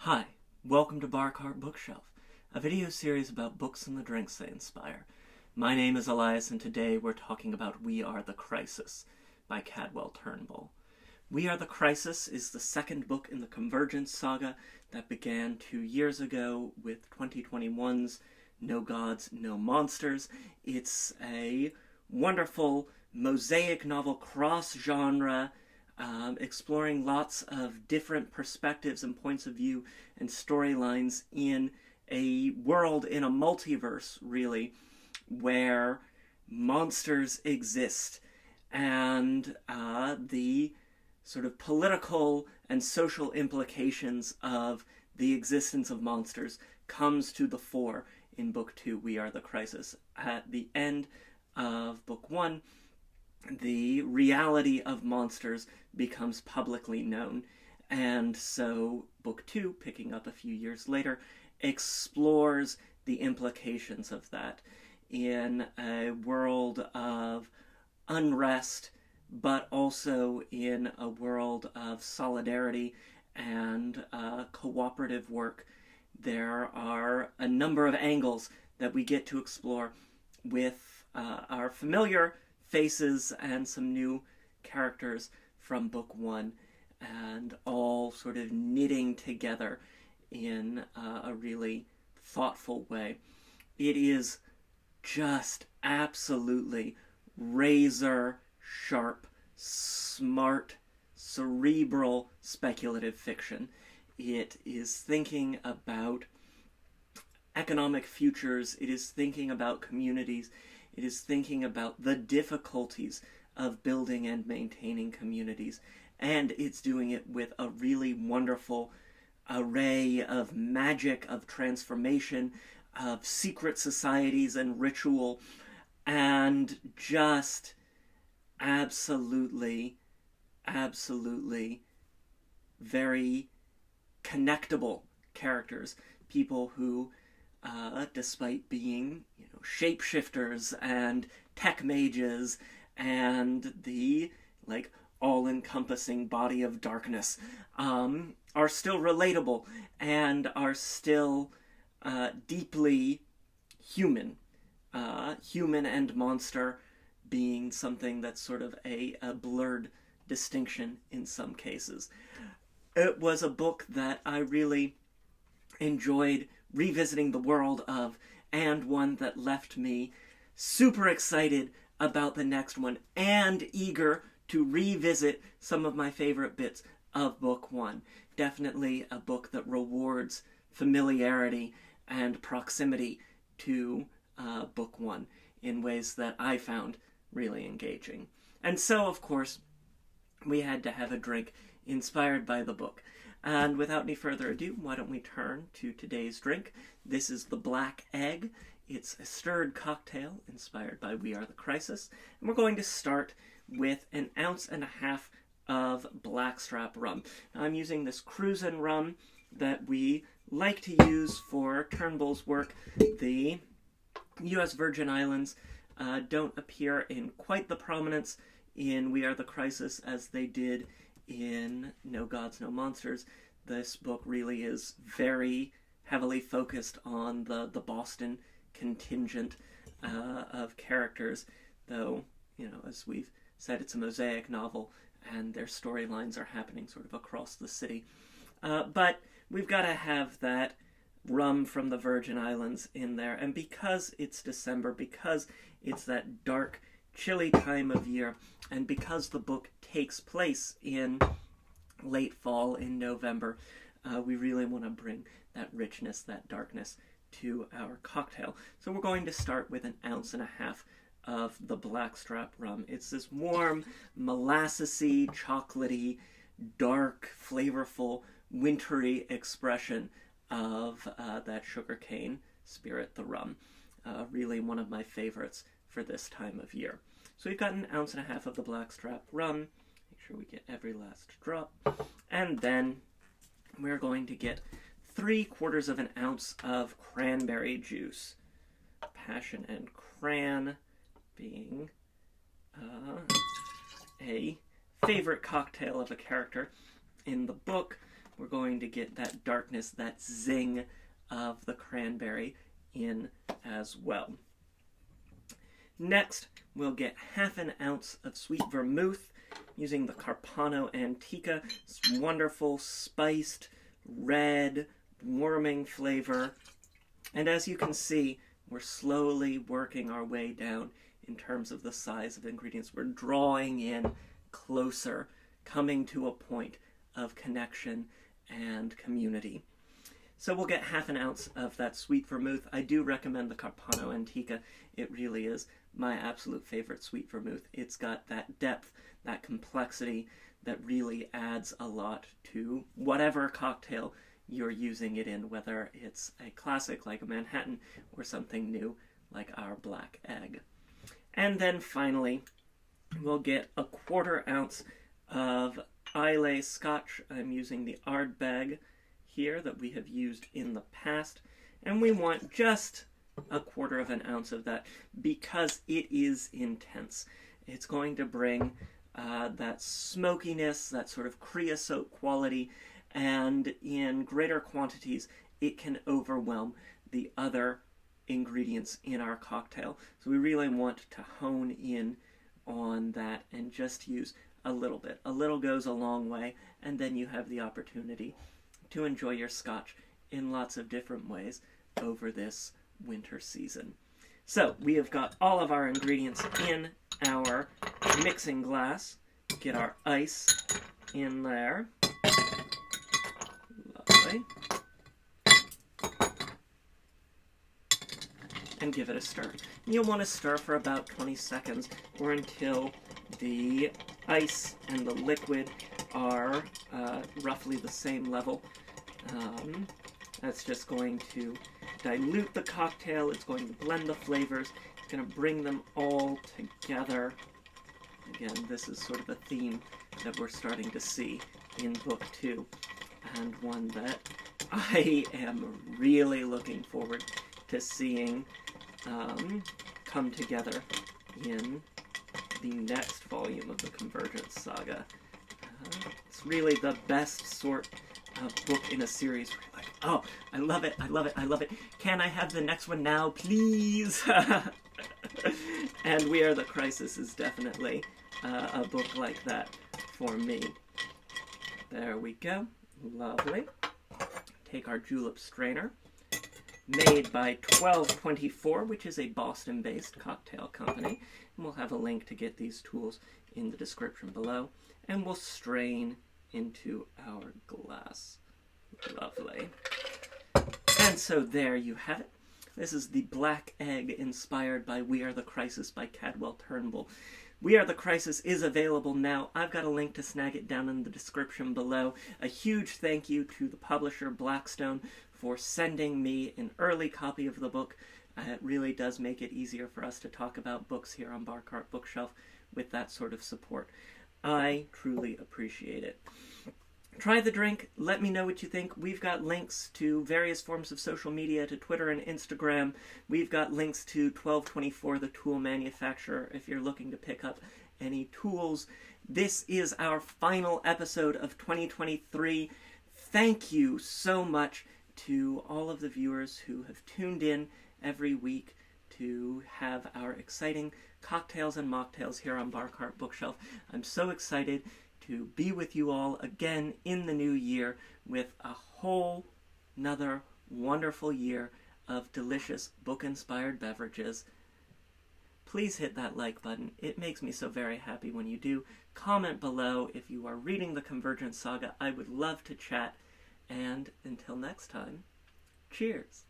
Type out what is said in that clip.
Hi, welcome to Bar Cart Bookshelf, a video series about books and the drinks they inspire. My name is Elias, and today we're talking about We Are the Crisis by Cadwell Turnbull. We Are the Crisis is the second book in the Convergence saga that began 2 years ago with 2021's No Gods, No Monsters. It's a wonderful mosaic novel, cross-genre, exploring lots of different perspectives and points of view and storylines in a world, in a multiverse, really, where monsters exist, and the sort of political and social implications of the existence of monsters comes to the fore in Book 2, We Are the Crisis. At the end of Book 1, the reality of monsters becomes publicly known, and so Book 2, picking up a few years later, explores the implications of that in a world of unrest, but also in a world of solidarity and cooperative work. There are a number of angles that we get to explore with our familiar faces and some new characters from Book 1, and all sort of knitting together in a really thoughtful way. It is just absolutely razor sharp, smart, cerebral, speculative fiction. It is thinking about economic futures, it is thinking about communities, it is thinking about the difficulties of building and maintaining communities, and it's doing it with a really wonderful array of magic, of transformation, of secret societies and ritual, and just absolutely very connectable characters. People who, despite being, shapeshifters and tech mages and the, all-encompassing body of darkness, are still relatable and are still deeply human. Human and monster being something that's sort of a blurred distinction in some cases. It was a book that I really enjoyed revisiting the world of, and one that left me super excited about the next one and eager to revisit some of my favorite bits of Book 1. Definitely a book that rewards familiarity and proximity to Book 1 in ways that I found really engaging. And so, of course, we had to have a drink inspired by the book. And without any further ado, why don't we turn to today's drink? This is the Black Egg. It's a stirred cocktail inspired by We Are the Crisis. And we're going to start with 1.5 ounces of blackstrap rum. Now, I'm using this Cruisin' rum that we like to use for Turnbull's work. The U.S. Virgin Islands don't appear in quite the prominence in We Are the Crisis as they did in No Gods, No Monsters. This book really is very heavily focused on the Boston contingent of characters, though, as we've said, it's a mosaic novel, and their storylines are happening sort of across the city. But we've got to have that rum from the Virgin Islands in there, and because it's December, because it's that dark, chilly time of year, and because the book takes place in late fall, in November, we really want to bring that richness, that darkness to our cocktail. So we're going to start with 1.5 ounces of the blackstrap rum. It's this warm, molassesy, chocolatey, dark, flavorful, wintry expression of that sugarcane spirit, the rum. Really one of my favorites for this time of year. So we've got 1.5 ounces of the blackstrap rum. Make sure we get every last drop. And then we're going to get 3/4 ounce of cranberry juice. Passion and cran being a favorite cocktail of a character in the book. we're going to get that darkness, that zing of the cranberry in as well. Next, we'll get half an ounce of sweet vermouth using the Carpano Antica. It's wonderful, spiced, red, warming flavor. And as you can see, we're slowly working our way down in terms of the size of ingredients. We're drawing in closer, coming to a point of connection and community. So we'll get half an ounce of that sweet vermouth. I do recommend the Carpano Antica. It really is my absolute favorite sweet vermouth. It's got that depth, that complexity that really adds a lot to whatever cocktail you're using it in, whether it's a classic like a Manhattan or something new like our Black Egg. And then finally, we'll get a 1/4 ounce of Islay Scotch. I'm using the Ardbeg here that we have used in the past, and we want just a 1/4 ounce of that because it is intense. It's going to bring that smokiness, that sort of creosote quality, and in greater quantities it can overwhelm the other ingredients in our cocktail. So we really want to hone in on that and just use a little bit. A little goes a long way, and then you have the opportunity to enjoy your scotch in lots of different ways over this winter season. So we have got all of our ingredients in our mixing glass. Get our ice in there. Lovely. And give it a stir. You'll want to stir for about 20 seconds or until the ice and the liquid are roughly the same level. That's just going to dilute the cocktail. It's going to blend the flavors. It's going to bring them all together. Again, this is sort of a theme that we're starting to see in Book 2, and one that I am really looking forward to seeing come together in the next volume of the Convergence Saga. It's really the best sort of book in a series where you're like, oh, I love it, I love it, I love it. Can I have the next one now, please? And We Are the Crisis is definitely a book like that for me. There we go. Lovely. Take our julep strainer, made by 1224, which is a Boston-based cocktail company. And we'll have a link to get these tools in the description below. And we'll strain into our glass. Lovely. And so there you have it. This is the Black Egg inspired by We Are the Crisis by Cadwell Turnbull. We Are the Crisis is available now. I've got a link to snag it down in the description below. A huge thank you to the publisher Blackstone for sending me an early copy of the book. It really does make it easier for us to talk about books here on Bar Cart Bookshelf with that sort of support. I truly appreciate it. Try the drink. Let me know what you think. We've got links to various forms of social media, to Twitter and Instagram. We've got links to 1224, the tool manufacturer, if you're looking to pick up any tools. This is our final episode of 2023. Thank you so much to all of the viewers who have tuned in every week to have our exciting cocktails and mocktails here on Bar Cart Bookshelf. I'm so excited to be with you all again in the new year with a whole nother wonderful year of delicious book-inspired beverages. Please hit that like button. It makes me so very happy when you do. Comment below if you are reading the Convergence Saga. I would love to chat. And until next time, cheers.